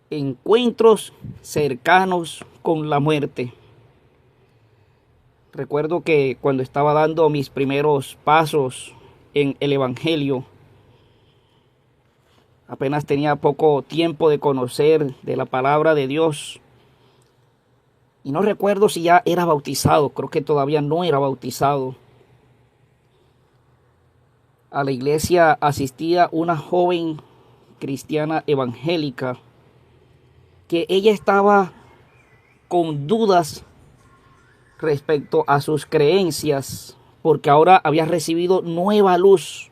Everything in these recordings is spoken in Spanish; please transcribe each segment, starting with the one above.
encuentros cercanos con la muerte. Recuerdo que cuando estaba dando mis primeros pasos en el Evangelio, apenas tenía poco tiempo de conocer de la palabra de Dios. Y no recuerdo si ya era bautizado, creo que todavía no era bautizado. A la iglesia asistía una joven cristiana evangélica que ella estaba con dudas respecto a sus creencias, porque ahora había recibido nueva luz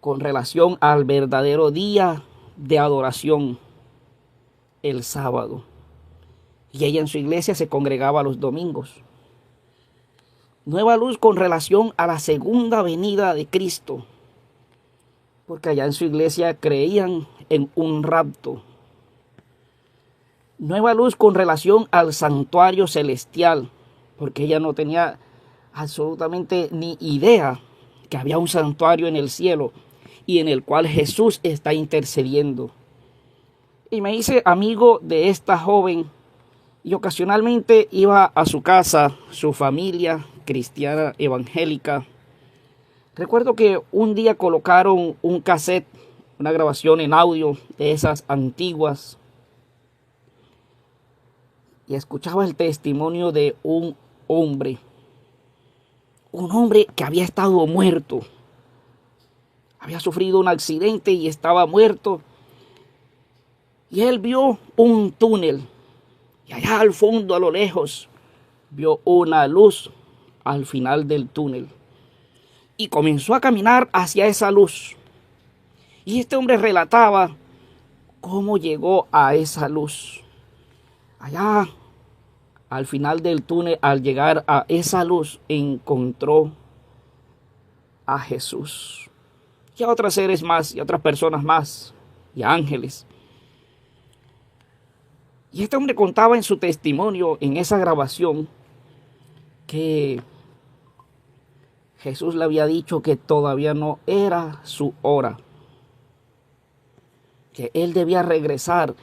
con relación al verdadero día de adoración, el sábado. Y ella en su iglesia se congregaba los domingos. Nueva luz con relación a la segunda venida de Cristo, porque allá en su iglesia creían en un rapto. Nueva luz con relación al santuario celestial, porque ella no tenía absolutamente ni idea que había un santuario en el cielo y en el cual Jesús está intercediendo. Y me hice amigo de esta joven y ocasionalmente iba a su casa, su familia cristiana evangélica. Recuerdo que un día colocaron un cassette, una grabación en audio de esas antiguas, y escuchaba el testimonio de un hombre que había estado muerto, había sufrido un accidente y estaba muerto, y él vio un túnel, y allá al fondo, a lo lejos, vio una luz al final del túnel, y comenzó a caminar hacia esa luz. Y este hombre relataba cómo llegó a esa luz. Allá al final del túnel, al llegar a esa luz, encontró a Jesús y a otros seres más y a otras personas más y a ángeles. Y este hombre contaba en su testimonio, en esa grabación, que Jesús le había dicho que todavía no era su hora, que él debía regresar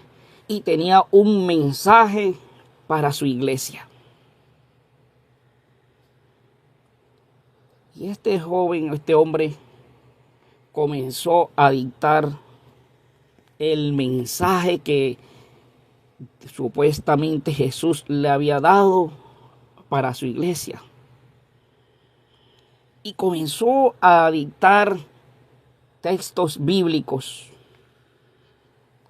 y tenía un mensaje para su iglesia. Y este joven, este hombre, comenzó a dictar el mensaje que supuestamente Jesús le había dado para su iglesia. Y comenzó a dictar textos bíblicos.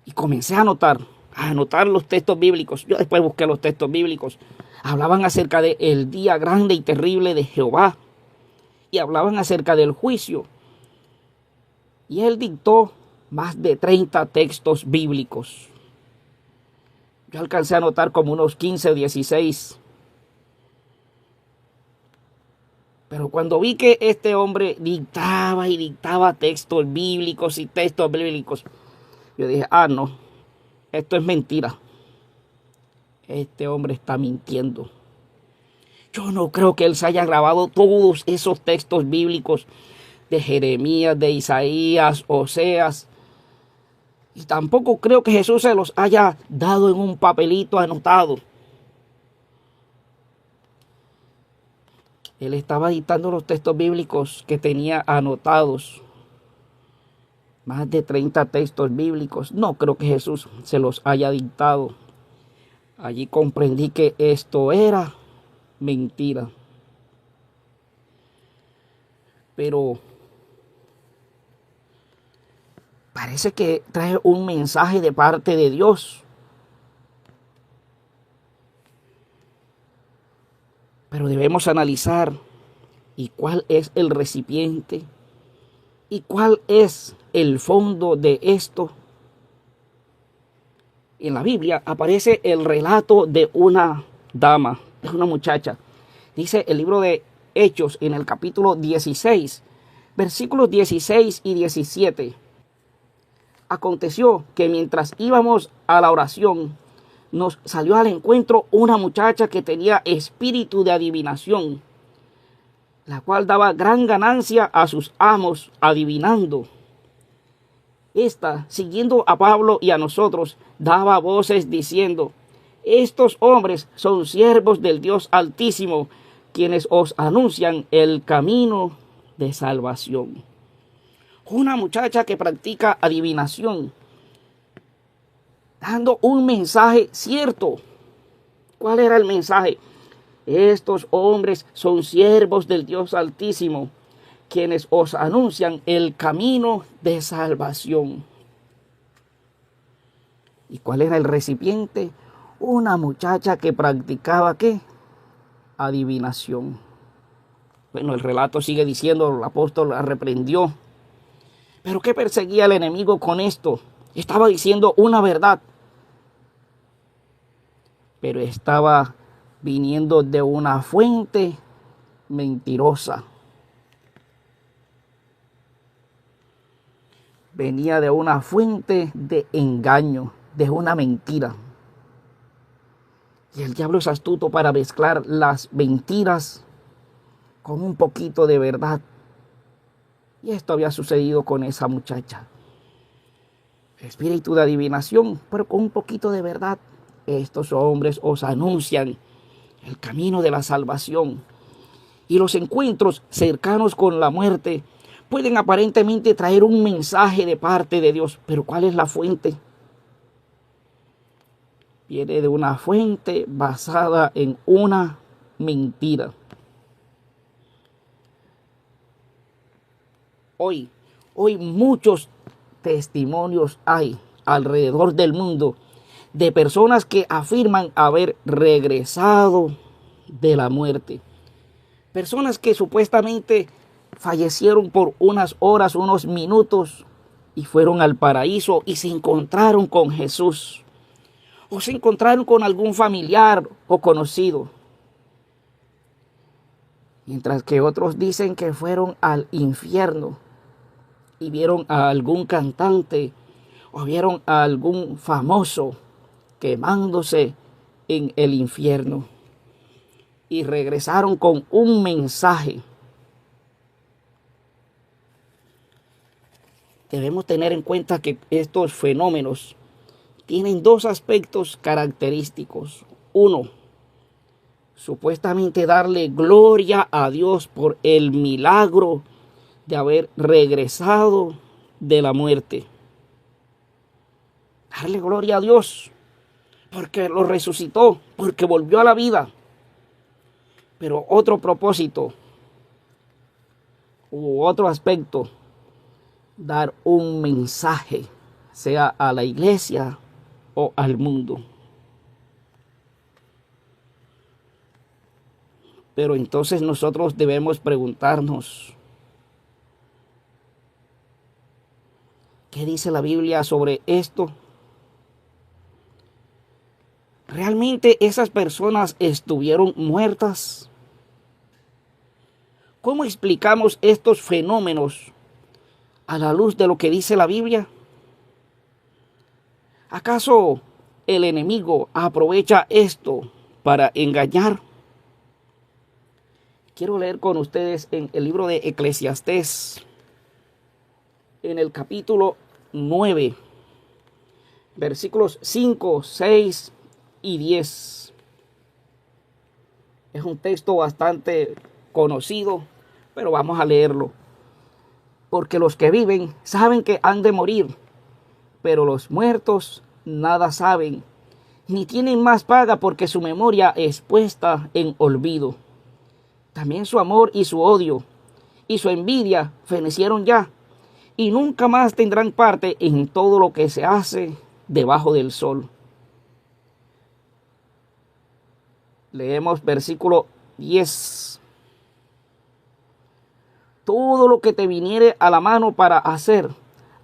Y comencé a anotar los textos bíblicos. Yo después busqué los textos bíblicos. Hablaban acerca del día grande y terrible de Jehová. Y hablaban acerca del juicio. Y él dictó más de 30 textos bíblicos. Yo alcancé a anotar como unos 15 o 16. Pero cuando vi que este hombre dictaba y dictaba textos bíblicos, yo dije, no, esto es mentira. Este hombre está mintiendo. Yo no creo que él se haya grabado todos esos textos bíblicos de Jeremías, de Isaías, Oseas. Y tampoco creo que Jesús se los haya dado en un papelito anotado. Él estaba dictando los textos bíblicos que tenía anotados. Más de 30 textos bíblicos. No creo que Jesús se los haya dictado. Allí comprendí que esto era mentira. Pero parece que trae un mensaje de parte de Dios. Pero debemos analizar y cuál es el recipiente y cuál es el fondo de esto. En la Biblia aparece el relato de una dama, de una muchacha. Dice el libro de Hechos en el capítulo 16, versículos 16 y 17. Aconteció que mientras íbamos a la oración, nos salió al encuentro una muchacha que tenía espíritu de adivinación, la cual daba gran ganancia a sus amos adivinando. Esta, siguiendo a Pablo y a nosotros, daba voces diciendo: estos hombres son siervos del Dios Altísimo, quienes os anuncian el camino de salvación. Una muchacha que practica adivinación, dando un mensaje cierto. ¿Cuál era el mensaje? Estos hombres son siervos del Dios Altísimo, quienes os anuncian el camino de salvación. ¿Y cuál era el recipiente? Una muchacha que practicaba, ¿qué? Adivinación. Bueno, el relato sigue diciendo, el apóstol la reprendió. ¿Pero qué perseguía el enemigo con esto? Estaba diciendo una verdad, pero estaba viniendo de una fuente mentirosa. Venía de una fuente de engaño, de una mentira. Y el diablo es astuto para mezclar las mentiras con un poquito de verdad. Y esto había sucedido con esa muchacha. Espíritu de adivinación, pero con un poquito de verdad. Estos hombres os anuncian el camino de la salvación. Y los encuentros cercanos con la muerte pueden aparentemente traer un mensaje de parte de Dios. Pero ¿cuál es la fuente? Viene de una fuente basada en una mentira. Hoy muchos testimonios hay alrededor del mundo de personas que afirman haber regresado de la muerte. Personas que supuestamente fallecieron por unas horas, unos minutos, y fueron al paraíso y se encontraron con Jesús. O se encontraron con algún familiar o conocido. Mientras que otros dicen que fueron al infierno y vieron a algún cantante o vieron a algún famoso quemándose en el infierno. Y regresaron con un mensaje. Debemos tener en cuenta que estos fenómenos tienen dos aspectos característicos. Uno, supuestamente darle gloria a Dios por el milagro de haber regresado de la muerte. Darle gloria a Dios porque lo resucitó, porque volvió a la vida. Pero otro propósito u otro aspecto, dar un mensaje, sea a la iglesia o al mundo. Pero entonces nosotros debemos preguntarnos, ¿qué dice la Biblia sobre esto? ¿Realmente esas personas estuvieron muertas? ¿Cómo explicamos estos fenómenos a la luz de lo que dice la Biblia? ¿Acaso el enemigo aprovecha esto para engañar? Quiero leer con ustedes en el libro de Eclesiastés, en el capítulo 9, versículos 5, 6 y 10. Es un texto bastante conocido, pero vamos a leerlo. Porque los que viven saben que han de morir, pero los muertos nada saben, ni tienen más paga porque su memoria es puesta en olvido. También su amor y su odio y su envidia fenecieron ya, y nunca más tendrán parte en todo lo que se hace debajo del sol. Leemos versículo 10. Todo lo que te viniere a la mano para hacer,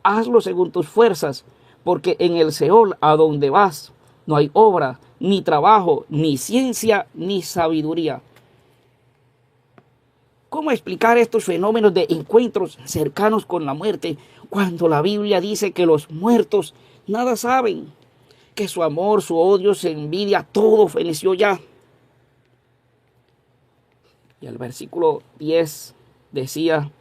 hazlo según tus fuerzas, porque en el Seol a donde vas no hay obra, ni trabajo, ni ciencia, ni sabiduría. ¿Cómo explicar estos fenómenos de encuentros cercanos con la muerte cuando la Biblia dice que los muertos nada saben? Que su amor, su odio, su envidia, todo feneció ya. Y el versículo 10 decía,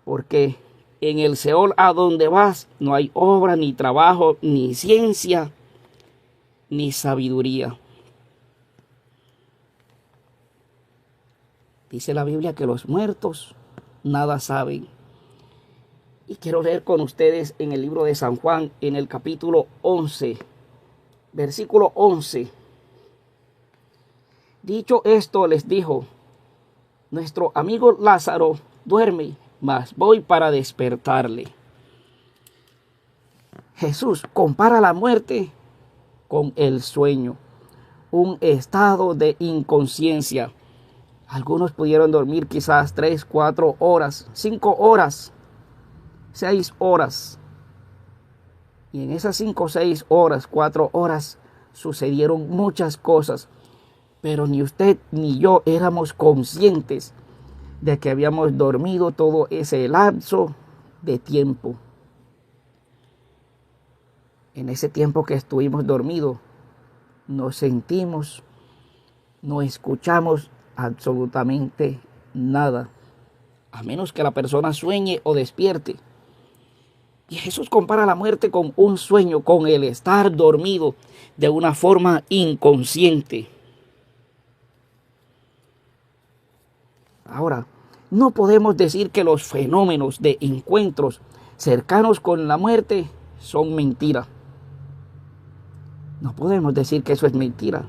porque en el Seol a donde vas no hay obra, ni trabajo, ni ciencia, ni sabiduría. Dice la Biblia que los muertos nada saben. Y quiero leer con ustedes en el libro de San Juan, en el capítulo 11, versículo 11. Dicho esto, les dijo: nuestro amigo Lázaro duerme, mas voy para despertarle. Jesús compara la muerte con el sueño, un estado de inconsciencia. Algunos pudieron dormir quizás 3, 4 horas, 5 horas, 6 horas. Y en esas 5, 6 horas, 4 horas sucedieron muchas cosas. Pero ni usted ni yo éramos conscientes de que habíamos dormido todo ese lapso de tiempo. En ese tiempo que estuvimos dormidos, no sentimos, no escuchamos absolutamente nada, a menos que la persona sueñe o despierte. Y Jesús compara la muerte con un sueño, con el estar dormido de una forma inconsciente. Ahora, no podemos decir que los fenómenos de encuentros cercanos con la muerte son mentira. No podemos decir que eso es mentira.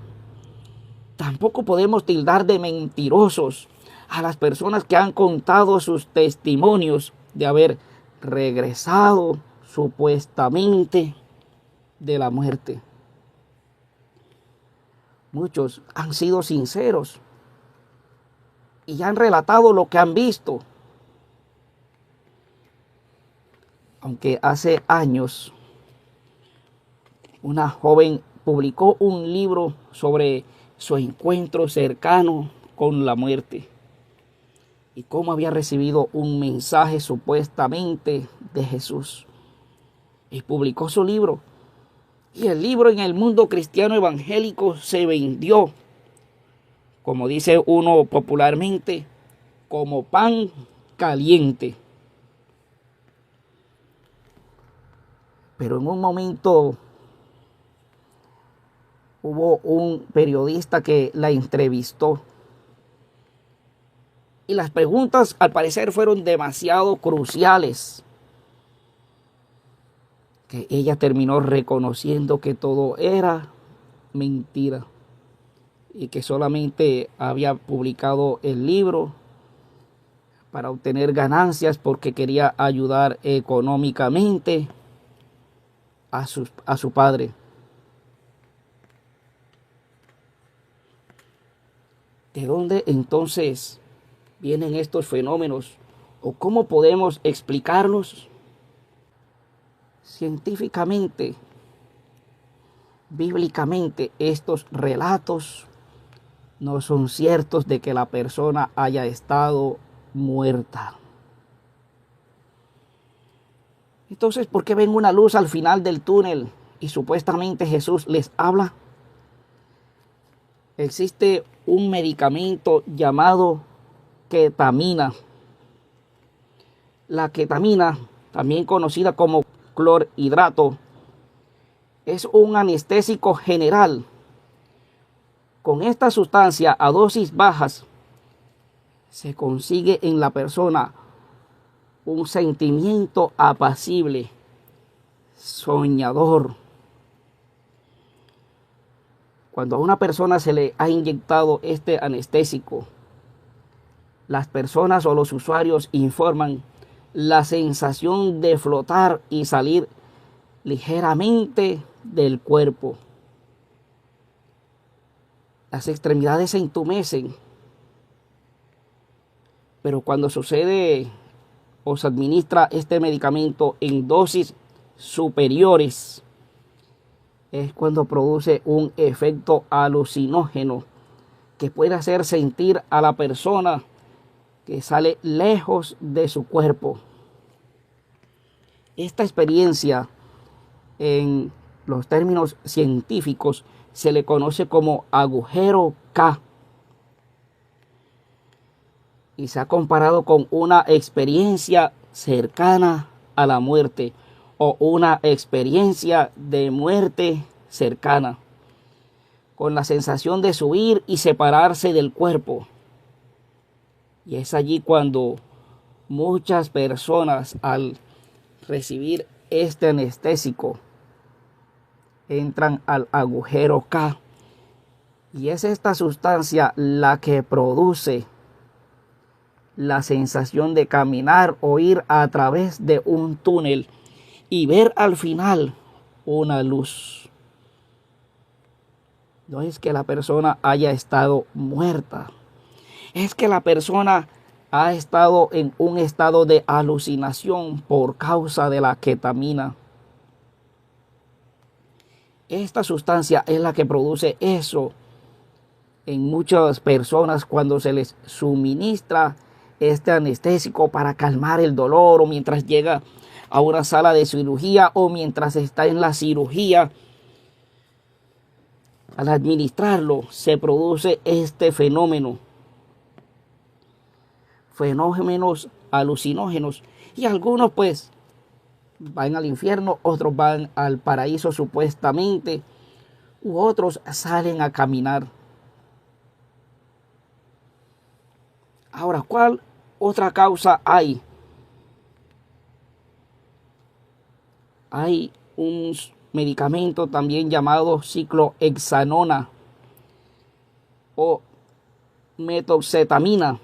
Tampoco podemos tildar de mentirosos a las personas que han contado sus testimonios de haber regresado supuestamente de la muerte. Muchos han sido sinceros y han relatado lo que han visto. Aunque hace años una joven publicó un libro sobre su encuentro cercano con la muerte y cómo había recibido un mensaje supuestamente de Jesús. Y publicó su libro. Y el libro en el mundo cristiano evangélico se vendió, como dice uno popularmente, como pan caliente. Pero en un momento hubo un periodista que la entrevistó. Y las preguntas al parecer fueron demasiado cruciales, que ella terminó reconociendo que todo era mentira y que solamente había publicado el libro para obtener ganancias porque quería ayudar económicamente a su padre. ¿De dónde entonces vienen estos fenómenos? ¿O cómo podemos explicarlos? Científicamente, bíblicamente, estos relatos no son ciertos de que la persona haya estado muerta. Entonces, ¿por qué ven una luz al final del túnel y supuestamente Jesús les habla? Existe un medicamento llamado ketamina. La ketamina, también conocida como clorhidrato, es un anestésico general. Con esta sustancia a dosis bajas se consigue en la persona un sentimiento apacible, soñador. Cuando a una persona se le ha inyectado este anestésico, las personas o los usuarios informan la sensación de flotar y salir ligeramente del cuerpo. Las extremidades se entumecen. Pero cuando sucede o se administra este medicamento en dosis superiores, es cuando produce un efecto alucinógeno que puede hacer sentir a la persona que sale lejos de su cuerpo. Esta experiencia, en los términos científicos, se le conoce como agujero K. Y se ha comparado con una experiencia cercana a la muerte o una experiencia de muerte cercana, con la sensación de subir y separarse del cuerpo. Y es allí cuando muchas personas, al recibir este anestésico, entran al agujero K. Y es esta sustancia la que produce la sensación de caminar o ir a través de un túnel y ver al final una luz. No es que la persona haya estado muerta, es que la persona ha estado en un estado de alucinación por causa de la ketamina. Esta sustancia es la que produce eso en muchas personas cuando se les suministra este anestésico para calmar el dolor, o mientras llega a una sala de cirugía, o mientras está en la cirugía. Al administrarlo se produce este fenómenos alucinógenos, y algunos pues van al infierno, otros van al paraíso supuestamente, u otros salen a caminar. Ahora, ¿cuál otra causa hay? Hay un medicamento también llamado ciclohexanona o metoxetamina.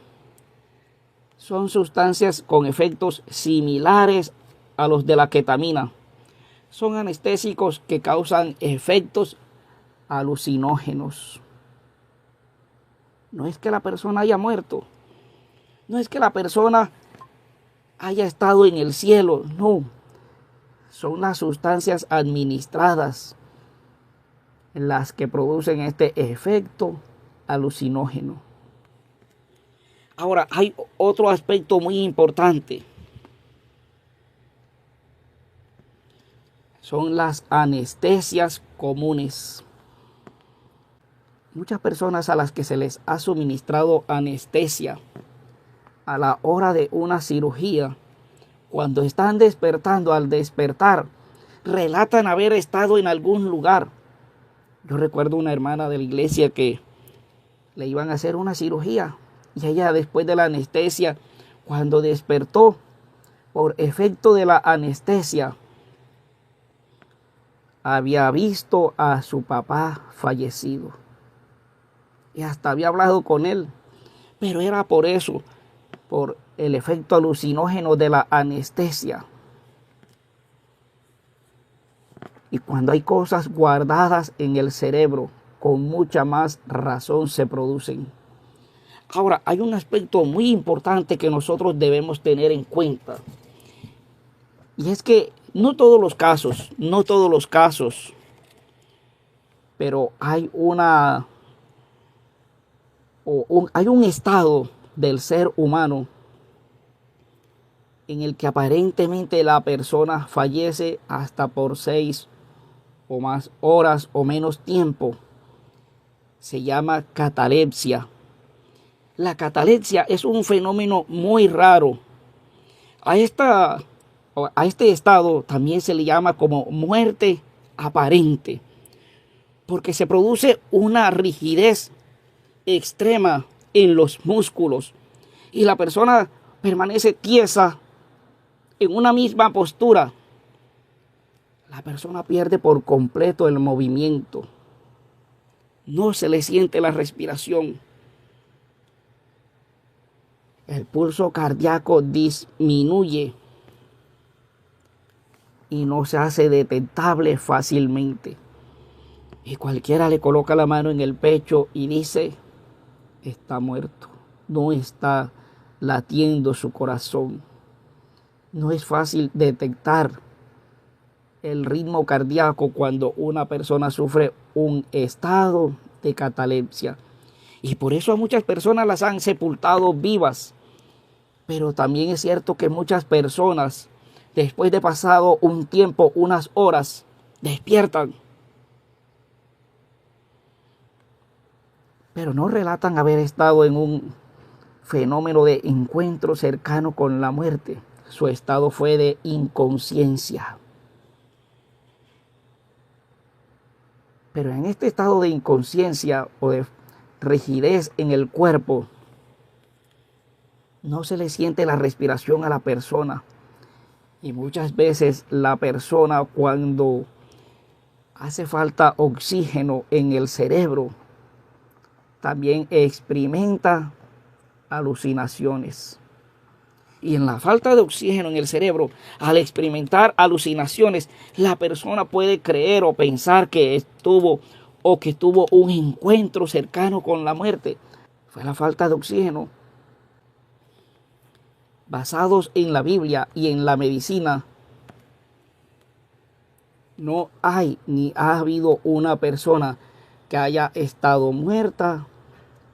Son sustancias con efectos similares a los de la ketamina. Son anestésicos que causan efectos alucinógenos. No es que la persona haya muerto, no es que la persona haya estado en el cielo, no. Son las sustancias administradas las que producen este efecto alucinógeno. Ahora, hay otro aspecto muy importante. Son las anestesias comunes. Muchas personas a las que se les ha suministrado anestesia a la hora de una cirugía, cuando están despertando, al despertar, relatan haber estado en algún lugar. Yo recuerdo una hermana de la iglesia que le iban a hacer una cirugía, y ella, después de la anestesia, cuando despertó por efecto de la anestesia, había visto a su papá fallecido y hasta había hablado con él, pero era por eso, por el efecto alucinógeno de la anestesia. Y cuando hay cosas guardadas en el cerebro, con mucha más razón se producen. Ahora, hay un aspecto muy importante que nosotros debemos tener en cuenta, y es que no todos los casos, pero hay hay un estado del ser humano en el que aparentemente la persona fallece hasta por 6 o más horas o menos tiempo. Se llama catalepsia. La catalepsia es un fenómeno muy raro. A este estado también se le llama como muerte aparente, porque se produce una rigidez extrema en los músculos y la persona permanece tiesa en una misma postura. La persona pierde por completo el movimiento. No se le siente la respiración. El pulso cardíaco disminuye y no se hace detectable fácilmente. Y cualquiera le coloca la mano en el pecho y dice: está muerto, no está latiendo su corazón. No es fácil detectar el ritmo cardíaco cuando una persona sufre un estado de catalepsia. Y por eso a muchas personas las han sepultado vivas. Pero también es cierto que muchas personas, después de pasado un tiempo, unas horas, despiertan, pero no relatan haber estado en un fenómeno de encuentro cercano con la muerte. su estado fue de inconsciencia. Pero en este estado de inconsciencia o de rigidez en el cuerpo, no se le siente la respiración a la persona. Y muchas veces la persona, cuando hace falta oxígeno en el cerebro, también experimenta alucinaciones. Y en la falta de oxígeno en el cerebro, al experimentar alucinaciones, la persona puede creer o pensar que tuvo un encuentro cercano con la muerte. Fue la falta de oxígeno. Basados en la Biblia y en la medicina, no hay ni ha habido una persona que haya estado muerta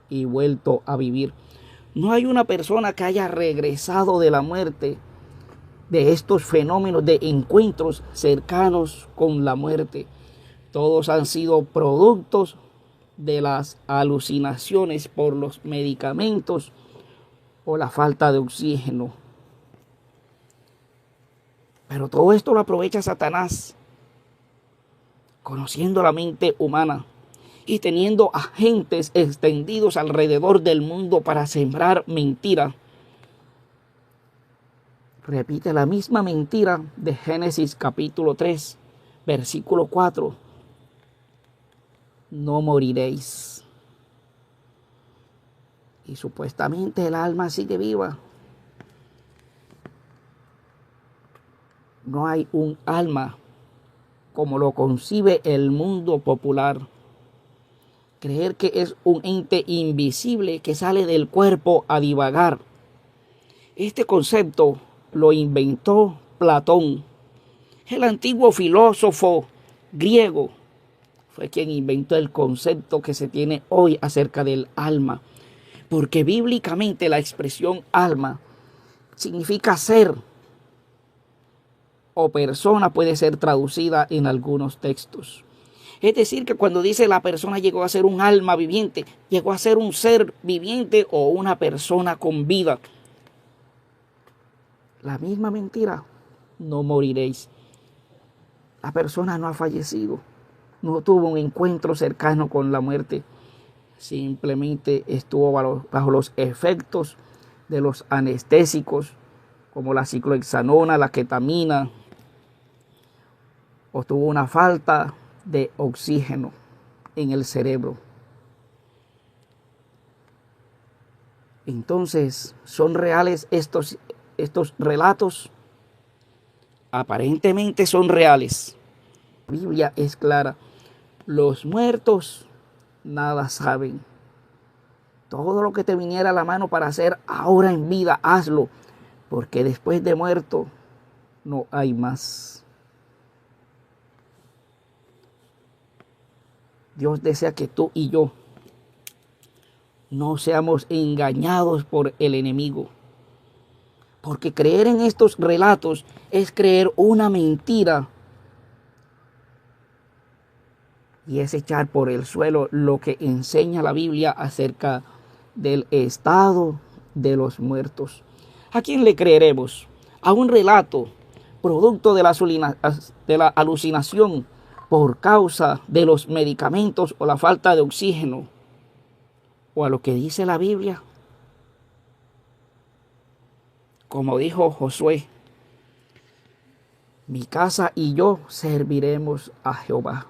y vuelto a vivir. No hay una persona que haya regresado de la muerte, de estos fenómenos de encuentros cercanos con la muerte. Todos han sido productos de las alucinaciones por los medicamentos o la falta de oxígeno. Pero todo esto lo aprovecha Satanás, conociendo la mente humana y teniendo agentes extendidos alrededor del mundo para sembrar mentira. Repite la misma mentira de Génesis capítulo 3, versículo 4. No moriréis. Y supuestamente el alma sigue viva. No hay un alma como lo concibe el mundo popular. Creer que es un ente invisible que sale del cuerpo a divagar. Este concepto lo inventó Platón, el antiguo filósofo griego. Fue quien inventó el concepto que se tiene hoy acerca del alma. Porque bíblicamente la expresión alma significa ser o persona, puede ser traducida en algunos textos. Es decir, que cuando dice la persona llegó a ser un alma viviente, llegó a ser un ser viviente o una persona con vida. La misma mentira, no moriréis. La persona no ha fallecido, no tuvo un encuentro cercano con la muerte. Simplemente estuvo bajo los efectos de los anestésicos, como la ciclohexanona, la ketamina, o tuvo una falta de oxígeno en el cerebro. Entonces, ¿son reales estos relatos? Aparentemente son reales. La Biblia es clara. Los muertos nada saben. Todo lo que te viniera a la mano para hacer ahora en vida, hazlo, porque después de muerto no hay más. Dios desea que tú y yo no seamos engañados por el enemigo. Porque creer en estos relatos es creer una mentira. Y es echar por el suelo lo que enseña la Biblia acerca del estado de los muertos. ¿A quién le creeremos? ¿A un relato producto de la alucinación por causa de los medicamentos o la falta de oxígeno? ¿O a lo que dice la Biblia? Como dijo Josué, mi casa y yo serviremos a Jehová.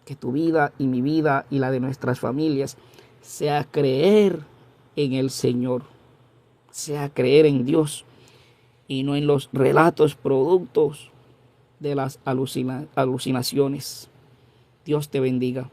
Que tu vida y mi vida y la de nuestras familias sea creer en el Señor, sea creer en Dios y no en los relatos productos de las alucinaciones. Dios te bendiga.